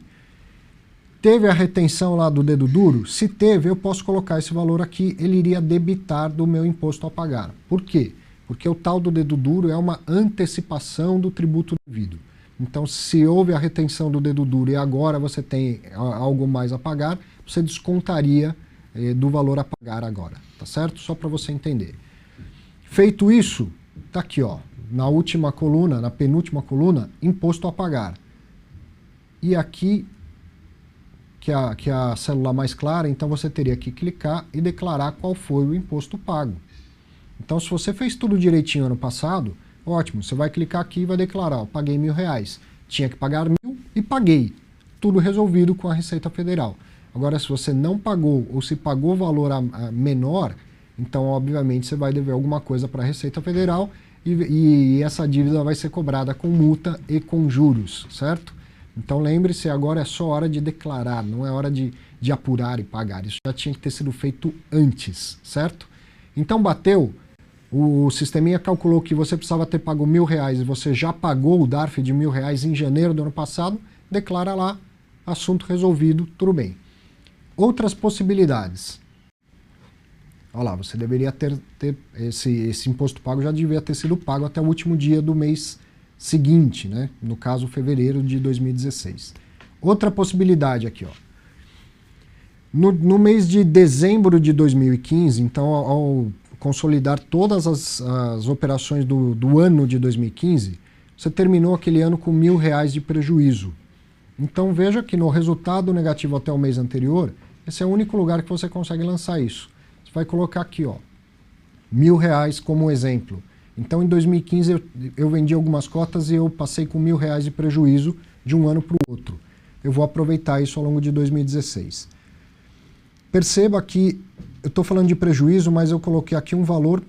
Teve a retenção lá do dedo duro? Se teve, eu posso colocar esse valor aqui. Ele iria debitar do meu imposto a pagar. Por quê? Porque o tal do dedo duro é uma antecipação do tributo devido. Então, se houve a retenção do dedo duro e agora você tem algo mais a pagar, você descontaria do valor a pagar agora, tá certo? Só para você entender. Feito isso, tá aqui, ó, na última coluna, na penúltima coluna, imposto a pagar. E aqui, que é a célula mais clara, então você teria que clicar e declarar qual foi o imposto pago. Então, se você fez tudo direitinho ano passado, ótimo, você vai clicar aqui e vai declarar, ó, paguei R$1.000. Tinha que pagar 1.000 e paguei. Tudo resolvido com a Receita Federal. Agora, se você não pagou ou se pagou valor menor, então, obviamente, você vai dever alguma coisa para a Receita Federal e essa dívida vai ser cobrada com multa e com juros, certo? Então, lembre-se, agora é só hora de declarar, não é hora de apurar e pagar. Isso já tinha que ter sido feito antes, certo? Então, bateu... O sisteminha calculou que você precisava ter pago R$1.000 e você já pagou o DARF de R$1.000 em janeiro do ano passado, declara lá, assunto resolvido, tudo bem. Outras possibilidades. Olha lá, você deveria ter esse imposto pago já devia ter sido pago até o último dia do mês seguinte, né? No caso, fevereiro de 2016. Outra possibilidade aqui, ó. No mês de dezembro de 2015, então, ao consolidar todas as operações do ano de 2015, você terminou aquele ano com R$1.000 de prejuízo. Então veja que no resultado negativo até o mês anterior, esse é o único lugar que você consegue lançar isso. Você vai colocar aqui, ó, R$1.000 como exemplo. Então em 2015 eu vendi algumas cotas e eu passei com R$1.000 de prejuízo de um ano para o outro. Eu vou aproveitar isso ao longo de 2016. Perceba que eu estou falando de prejuízo, mas eu coloquei aqui um valor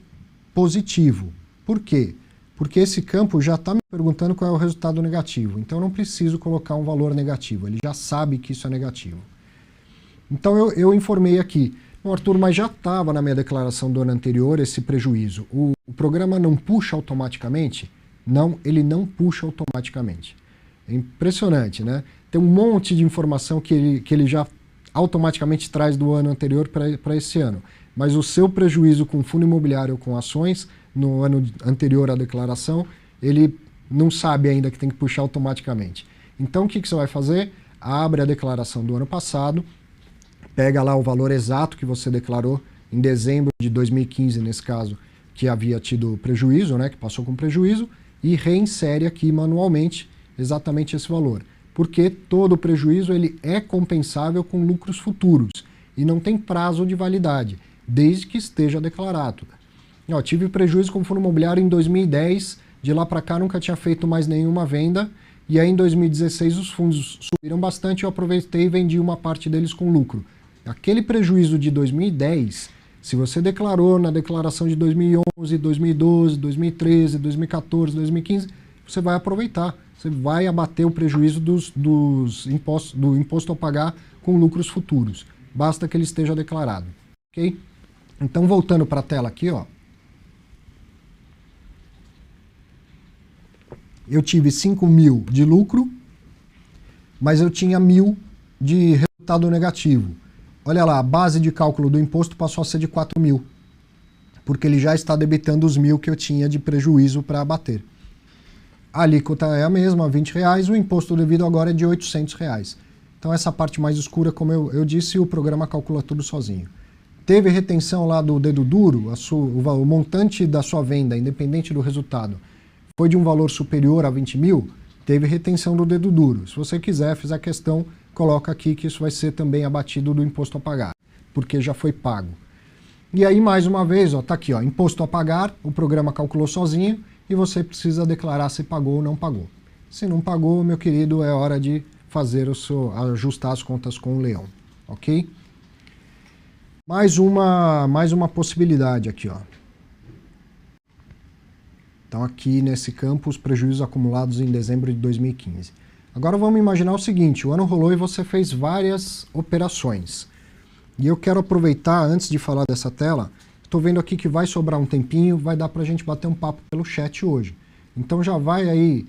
positivo. Por quê? Porque esse campo já está me perguntando qual é o resultado negativo. Então eu não preciso colocar um valor negativo. Ele já sabe que isso é negativo. Então eu informei aqui. Arthur, mas já estava na minha declaração do ano anterior esse prejuízo. O programa não puxa automaticamente? Não, ele não puxa automaticamente. É impressionante, né? Tem um monte de informação que ele já automaticamente traz do ano anterior para esse ano. Mas o seu prejuízo com fundo imobiliário ou com ações, no ano anterior à declaração, ele não sabe ainda que tem que puxar automaticamente. Então o que você vai fazer? Abre a declaração do ano passado, pega lá o valor exato que você declarou em dezembro de 2015, nesse caso, que havia tido prejuízo, né, que passou com prejuízo, e reinsere aqui manualmente exatamente esse valor. Porque todo prejuízo ele é compensável com lucros futuros e não tem prazo de validade, desde que esteja declarado. Eu tive prejuízo com fundo imobiliário em 2010, de lá para cá nunca tinha feito mais nenhuma venda, e aí em 2016 os fundos subiram bastante, eu aproveitei e vendi uma parte deles com lucro. Aquele prejuízo de 2010, se você declarou na declaração de 2011, 2012, 2013, 2014, 2015, você vai aproveitar. Você vai abater o prejuízo do imposto a pagar com lucros futuros. Basta que ele esteja declarado. Ok? Então, voltando para a tela aqui, ó. Eu tive 5.000 de lucro, mas eu tinha 1.000 de resultado negativo. Olha lá, a base de cálculo do imposto passou a ser de 4.000, porque ele já está debitando os 1.000 que eu tinha de prejuízo para abater. A alíquota é a mesma, R$20, o imposto devido agora é de R$800. Então essa parte mais escura, como eu disse, o programa calcula tudo sozinho. Teve retenção lá do dedo duro, o montante da sua venda, independente do resultado, foi de um valor superior a 20.000, teve retenção do dedo duro. Se você quiser, fizer a questão, coloca aqui que isso vai ser também abatido do imposto a pagar, porque já foi pago. E aí, mais uma vez, ó, tá aqui, ó, imposto a pagar, o programa calculou sozinho, e você precisa declarar se pagou ou não pagou. Se não pagou, meu querido, é hora de fazer ajustar as contas com o leão, ok? Mais uma possibilidade aqui, ó. Então aqui nesse campo os prejuízos acumulados em dezembro de 2015. Agora vamos imaginar o seguinte, o ano rolou e você fez várias operações. E eu quero aproveitar, antes de falar dessa tela, estou vendo aqui que vai sobrar um tempinho, vai dar para a gente bater um papo pelo chat hoje. Então já vai aí,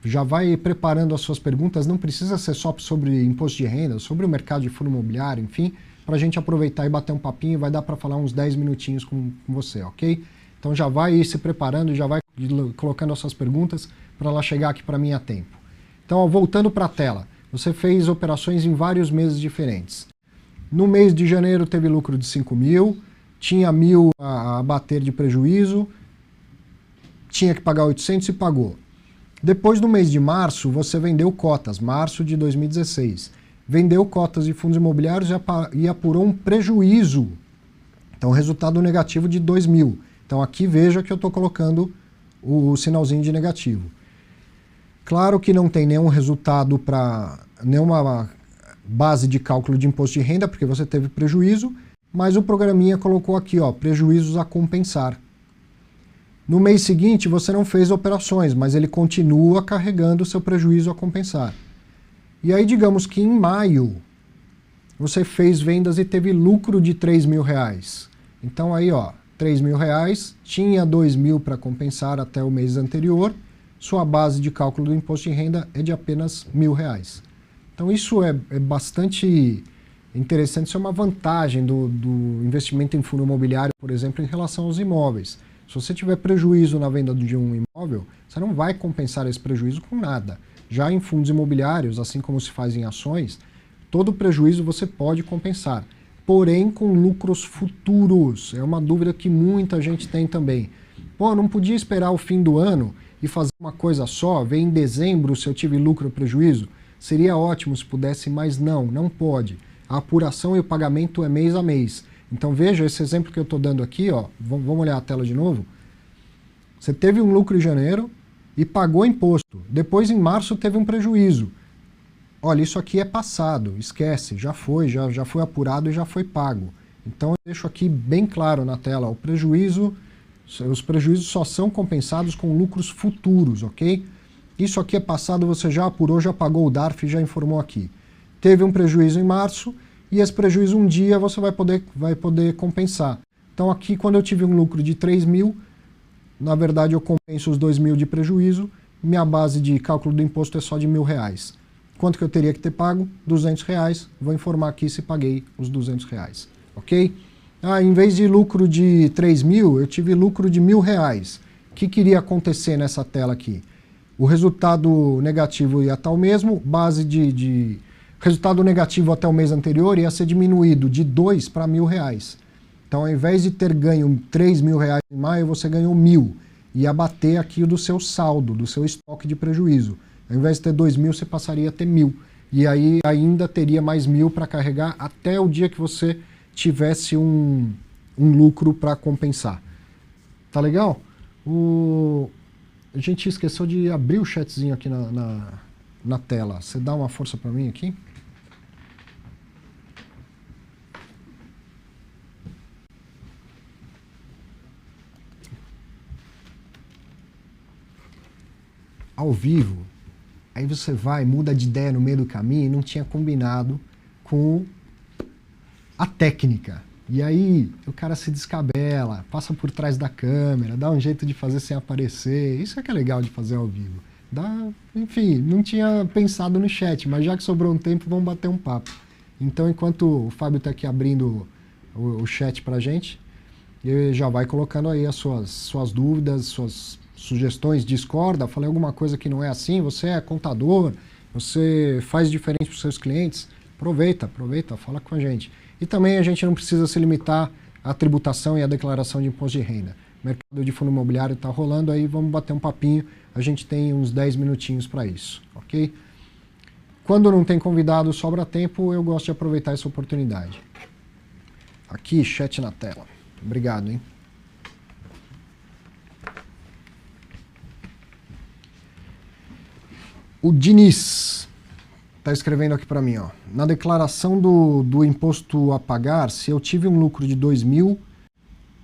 já vai preparando as suas perguntas, não precisa ser só sobre imposto de renda, sobre o mercado de fundo imobiliário, enfim, para a gente aproveitar e bater um papinho, vai dar para falar uns 10 minutinhos com você, ok? Então já vai ir se preparando, já vai colocando as suas perguntas para ela chegar aqui para mim a tempo. Então, ó, voltando para a tela, você fez operações em vários meses diferentes. No mês de janeiro teve lucro de 5.000, tinha 1.000 a bater de prejuízo, tinha que pagar 800 e pagou. Depois, no mês de março, você vendeu cotas, março de 2016. Vendeu cotas de fundos imobiliários e apurou um prejuízo. Então, resultado negativo de 2.000. Então aqui veja que eu estou colocando o sinalzinho de negativo. Claro que não tem nenhum resultado para nenhuma base de cálculo de imposto de renda, porque você teve prejuízo, mas o programinha colocou aqui, ó, prejuízos a compensar. No mês seguinte você não fez operações, mas ele continua carregando o seu prejuízo a compensar. E aí digamos que em maio você fez vendas e teve lucro de R$3.000. Então aí, ó, R$3.000, tinha 2.000 para compensar até o mês anterior, sua base de cálculo do imposto de renda é de apenas R$1.000. Então isso é bastante interessante, isso é uma vantagem do investimento em fundo imobiliário, por exemplo, em relação aos imóveis. Se você tiver prejuízo na venda de um imóvel, você não vai compensar esse prejuízo com nada. Já em fundos imobiliários, assim como se faz em ações, todo prejuízo você pode compensar, porém com lucros futuros. É uma dúvida que muita gente tem também. Pô, não podia esperar o fim do ano e fazer uma coisa só, ver em dezembro se eu tive lucro ou prejuízo? Seria ótimo se pudesse, mas não pode. A apuração e o pagamento é mês a mês. Então veja esse exemplo que eu estou dando aqui, ó. Vamos olhar a tela de novo. Você teve um lucro em janeiro e pagou imposto. Depois, em março, teve um prejuízo. Olha, isso aqui é passado, esquece, já foi apurado e já foi pago. Então eu deixo aqui bem claro na tela, os prejuízos só são compensados com lucros futuros, ok? Isso aqui é passado, você já apurou, já pagou o DARF, já informou aqui. Teve um prejuízo em março e esse prejuízo um dia você vai poder compensar. Então aqui, quando eu tive um lucro de 3.000, na verdade eu compenso os 2.000 de prejuízo, minha base de cálculo do imposto é só de R$1.000. Quanto que eu teria que ter pago? R$200. Vou informar aqui se paguei os R$200, ok? Em vez de lucro de 3.000, eu tive lucro de R$1.000. O que iria acontecer nessa tela aqui? O resultado negativo ia estar o mesmo, resultado negativo até o mês anterior ia ser diminuído de 2 para R$1.000. Então, ao invés de ter ganho R$3.000 em maio, você ganhou 1.000. Ia bater aqui do seu saldo, do seu estoque de prejuízo. Ao invés de ter 2.000, você passaria a ter 1.000. E aí ainda teria mais 1.000 para carregar até o dia que você tivesse um lucro para compensar. Tá legal? A gente esqueceu de abrir o chatzinho aqui na tela. Você dá uma força para mim aqui? Ao vivo, aí você vai, muda de ideia no meio do caminho e não tinha combinado com a técnica. E aí o cara se descabela, passa por trás da câmera, dá um jeito de fazer sem aparecer. Isso é que é legal de fazer ao vivo. Enfim, não tinha pensado no chat, mas já que sobrou um tempo, vamos bater um papo. Então, enquanto o Fábio está aqui abrindo o chat pra gente, ele já vai colocando aí as suas dúvidas, suas sugestões, discorda, falei alguma coisa que não é assim, você é contador, você faz diferente para os seus clientes, aproveita, fala com a gente. E também a gente não precisa se limitar à tributação e à declaração de imposto de renda. O mercado de fundo imobiliário está rolando aí, vamos bater um papinho, a gente tem uns 10 minutinhos para isso, ok? Quando não tem convidado, sobra tempo, eu gosto de aproveitar essa oportunidade. Aqui, chat na tela. Obrigado, hein? O Diniz está escrevendo aqui para mim, ó. Na declaração do imposto a pagar, se eu tive um lucro de 2.000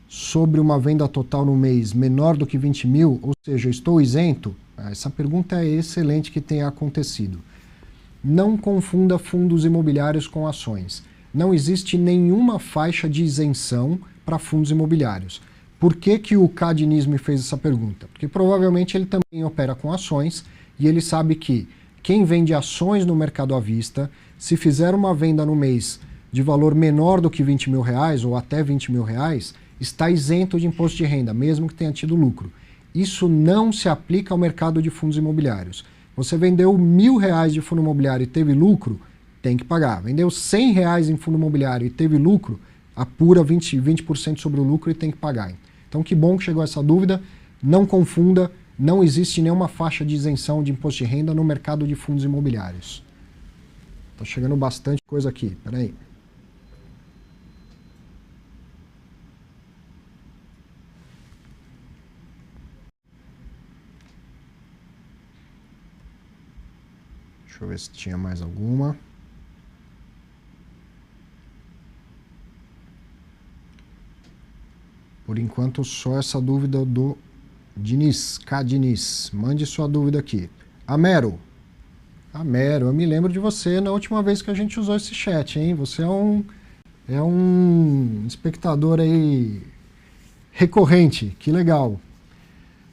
sobre uma venda total no mês menor do que 20.000, ou seja, eu estou isento? Essa pergunta é excelente que tenha acontecido. Não confunda fundos imobiliários com ações. Não existe nenhuma faixa de isenção para fundos imobiliários. Por que o K. Diniz me fez essa pergunta? Porque provavelmente ele também opera com ações e ele sabe que quem vende ações no mercado à vista, se fizer uma venda no mês de valor menor do que R$20.000 ou até R$20.000, está isento de imposto de renda, mesmo que tenha tido lucro. Isso não se aplica ao mercado de fundos imobiliários. Você vendeu R$1.000 de fundo imobiliário e teve lucro, tem que pagar. Vendeu R$100 em fundo imobiliário e teve lucro, apura 20% sobre o lucro e tem que pagar. Então que bom que chegou essa dúvida, não confunda, não existe nenhuma faixa de isenção de imposto de renda no mercado de fundos imobiliários. Tá chegando bastante coisa aqui, peraí. Deixa eu ver se tinha mais alguma. Por enquanto, só essa dúvida do Diniz, K. Diniz. Mande sua dúvida aqui. Amero, eu me lembro de você na última vez que a gente usou esse chat, hein? Você é um espectador aí recorrente, que legal.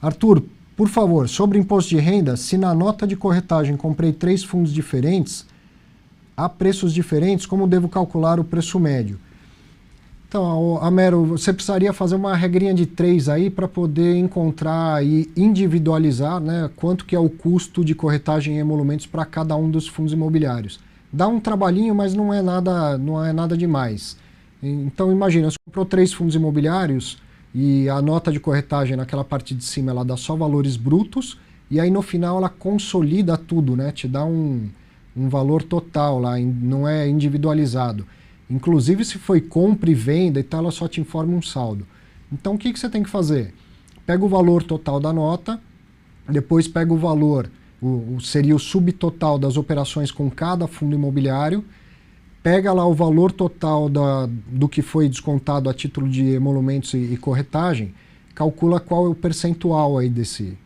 Arthur, por favor, sobre imposto de renda, se na nota de corretagem comprei 3 fundos diferentes, a preços diferentes, como devo calcular o preço médio? Então, Amero, você precisaria fazer uma regrinha de 3 aí para poder encontrar e individualizar, né, quanto que é o custo de corretagem e emolumentos para cada um dos fundos imobiliários. Dá um trabalhinho, mas não é nada demais. Então, imagina, você comprou 3 fundos imobiliários e a nota de corretagem naquela parte de cima ela dá só valores brutos e aí no final ela consolida tudo, né, te dá um valor total lá, não é individualizado. Inclusive, se foi compra e venda e tal, ela só te informa um saldo. Então, o que você tem que fazer? Pega o valor total da nota, depois pega o valor, seria o subtotal das operações com cada fundo imobiliário, pega lá o valor total do que foi descontado a título de emolumentos e corretagem, calcula qual é o percentual aí desse...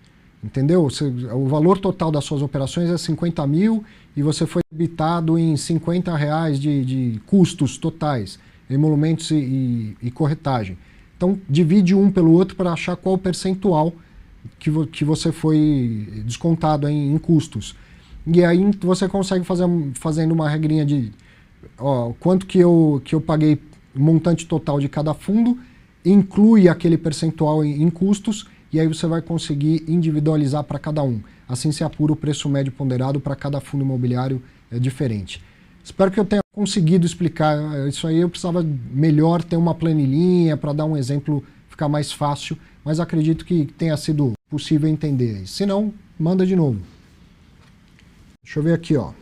Entendeu? O valor total das suas operações é 50.000 e você foi debitado em R$50 de custos totais, emolumentos e corretagem. Então, divide um pelo outro para achar qual o percentual que você foi descontado em custos. e aí você consegue fazendo uma regrinha de quanto que eu paguei, montante total de cada fundo, inclui aquele percentual em custos, e aí você vai conseguir individualizar para cada um. Assim se apura o preço médio ponderado para cada fundo imobiliário diferente. Espero que eu tenha conseguido explicar isso aí. Eu precisava melhor ter uma planilhinha para dar um exemplo, ficar mais fácil, mas acredito que tenha sido possível entender. Se não, manda de novo. Deixa eu ver aqui, ó.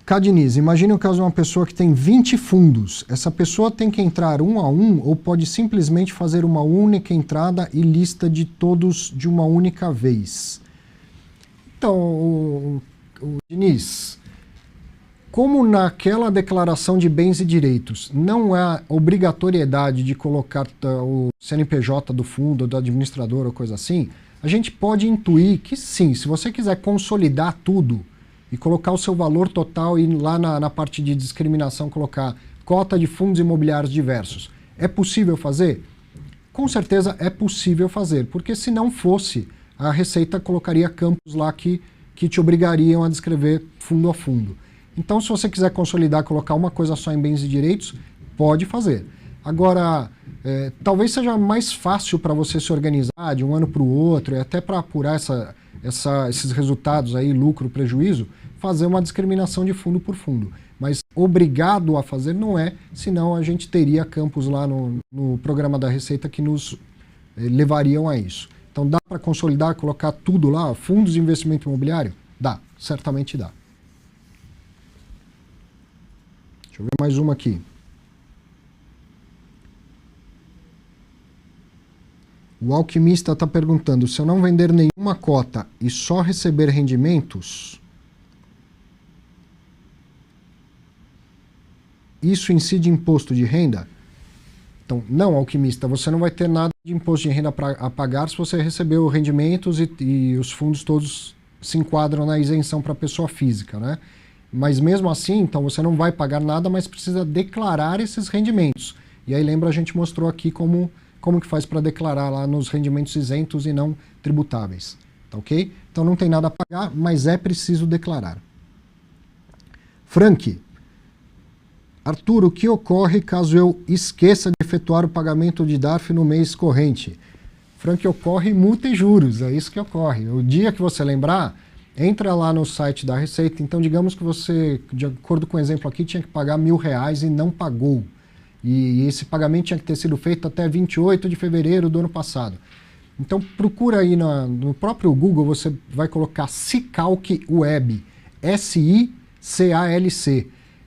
Cadiniz, imagine o caso de uma pessoa que tem 20 fundos. Essa pessoa tem que entrar um a um ou pode simplesmente fazer uma única entrada e lista de todos de uma única vez? Então, o Diniz, como naquela declaração de bens e direitos não há obrigatoriedade de colocar o CNPJ do fundo, do administrador ou coisa assim, a gente pode intuir que sim, se você quiser consolidar tudo e colocar o seu valor total e lá na parte de discriminação colocar cota de fundos imobiliários diversos, é possível fazer? Com certeza é possível fazer, porque se não fosse, a Receita colocaria campos lá que te obrigariam a descrever fundo a fundo. Então, se você quiser consolidar, colocar uma coisa só em bens e direitos, pode fazer. Agora, talvez seja mais fácil para você se organizar de um ano para o outro, e até para apurar esses resultados aí, lucro, prejuízo, fazer uma discriminação de fundo por fundo. Mas obrigado a fazer não é, senão a gente teria campos lá no programa da Receita que nos levariam a isso. Então dá para consolidar, colocar tudo lá, fundos de investimento imobiliário? Dá, certamente dá. Deixa eu ver mais uma aqui. O alquimista está perguntando, se eu não vender nenhuma cota e só receber rendimentos, isso incide imposto de renda? Então, não, alquimista, você não vai ter nada de imposto de renda a pagar se você recebeu rendimentos e os fundos todos se enquadram na isenção para pessoa física, né? Mas mesmo assim, então você não vai pagar nada, mas precisa declarar esses rendimentos. E aí lembra, a gente mostrou aqui como que faz para declarar lá nos rendimentos isentos e não tributáveis, tá ok? Então não tem nada a pagar, mas é preciso declarar. Frank, Arthur, o que ocorre caso eu esqueça de efetuar o pagamento de DARF no mês corrente? Frank, ocorre multa e juros, é isso que ocorre. O dia que você lembrar, entra lá no site da Receita. Então, digamos que você, de acordo com o exemplo aqui, tinha que pagar R$1.000 e não pagou. E esse pagamento tinha que ter sido feito até 28 de fevereiro do ano passado. Então, procura aí no próprio Google, você vai colocar Sicalc Web, S-I-C-A-L-C.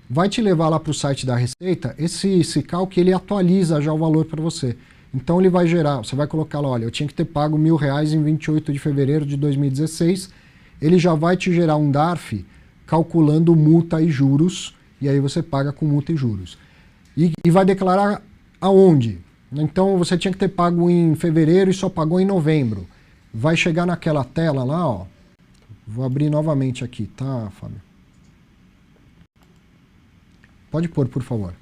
Vai te levar lá para o site da Receita. Esse Sicalc, ele atualiza já o valor para você. Então ele vai gerar, você vai colocar lá, olha, eu tinha que ter pago R$1.000 em 28 de fevereiro de 2016. Ele já vai te gerar um DARF calculando multa e juros, e aí você paga com multa e juros. E vai declarar aonde? Então você tinha que ter pago em fevereiro e só pagou em novembro. Vai chegar naquela tela lá, ó. Vou abrir novamente aqui, tá, Fábio? Pode pôr, por favor.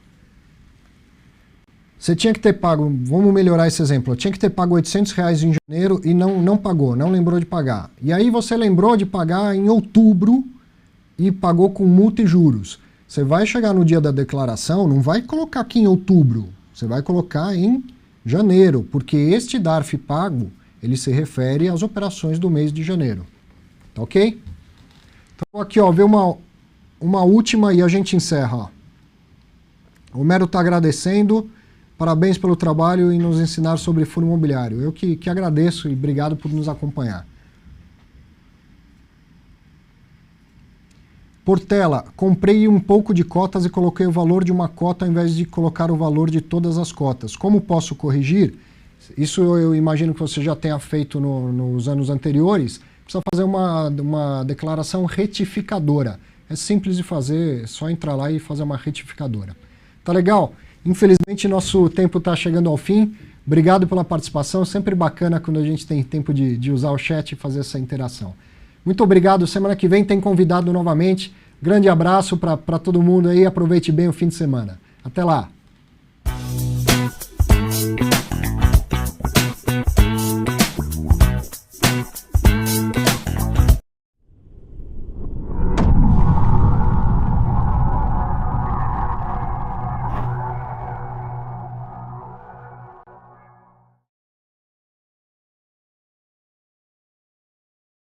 Você tinha que ter pago, vamos melhorar esse exemplo, eu tinha que ter pago R$800 em janeiro e não pagou, não lembrou de pagar. E aí você lembrou de pagar em outubro e pagou com multa e juros. Você vai chegar no dia da declaração, não vai colocar aqui em outubro, você vai colocar em janeiro, porque este DARF pago, ele se refere às operações do mês de janeiro. Tá ok? Então aqui, ó, vê uma última e a gente encerra, ó. O Homero está agradecendo, parabéns pelo trabalho e nos ensinar sobre fundo imobiliário. Eu que agradeço e obrigado por nos acompanhar. Portela, comprei um pouco de cotas e coloquei o valor de uma cota ao invés de colocar o valor de todas as cotas. Como posso corrigir? Isso eu imagino que você já tenha feito nos anos anteriores. Precisa fazer uma declaração retificadora. É simples de fazer, é só entrar lá e fazer uma retificadora. Tá legal? Infelizmente, nosso tempo está chegando ao fim. Obrigado pela participação. Sempre bacana quando a gente tem tempo de usar o chat e fazer essa interação. Muito obrigado. Semana que vem tem convidado novamente. Grande abraço para todo mundo aí. Aproveite bem o fim de semana. Até lá.